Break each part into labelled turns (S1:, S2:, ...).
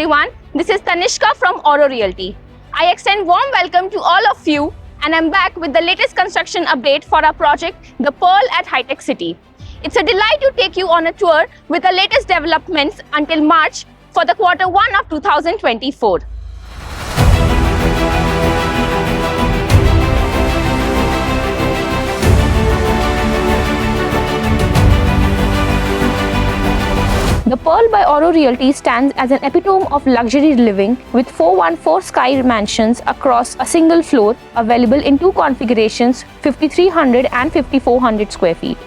S1: everyone, this is Tanishka from Auro Realty. I extend warm welcome to all of you and I'm back with the latest construction update for our project, The Pearl at Hi-Tech City. It's a delight to take you on a tour with the latest developments until March for the Q1 of 2024. The Pearl by Auro Realty stands as an epitome of luxury living with 414 sky mansions across a single floor, available in two configurations, 5300 and 5400 square feet.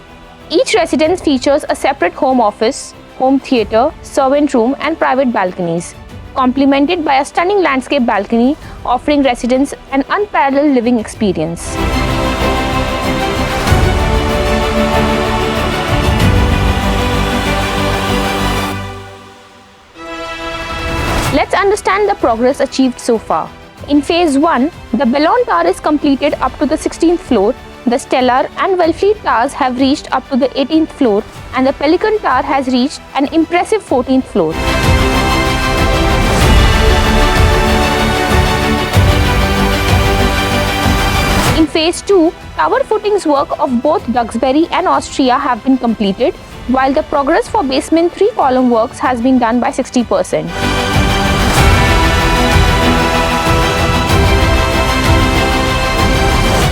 S1: Each residence features a separate home office, home theatre, servant room and private balconies, complemented by a stunning landscape balcony offering residents an unparalleled living experience. Let's understand the progress achieved so far. In Phase 1, the Belon tower is completed up to the 16th floor, the Stellar and Wellfleet towers have reached up to the 18th floor, and the Pelican tower has reached an impressive 14th floor. In Phase 2, tower footings work of both Duxbury and Ostrea have been completed, while the progress for basement 3-column works has been done by 60%.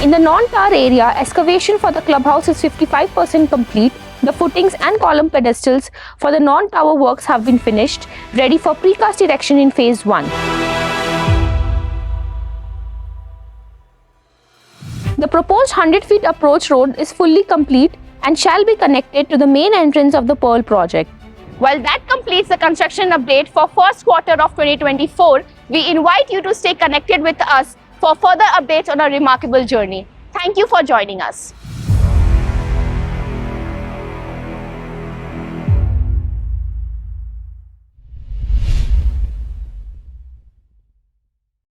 S1: In the non-tower area, excavation for the clubhouse is 55% complete. The footings and column pedestals for the non-tower works have been finished, ready for precast erection in Phase 1. The proposed 100-feet approach road is fully complete and shall be connected to the main entrance of the Pearl project. Well, that completes the construction update for first quarter of 2024. We invite you to stay connected with us for further updates on our remarkable journey. Thank you for joining us.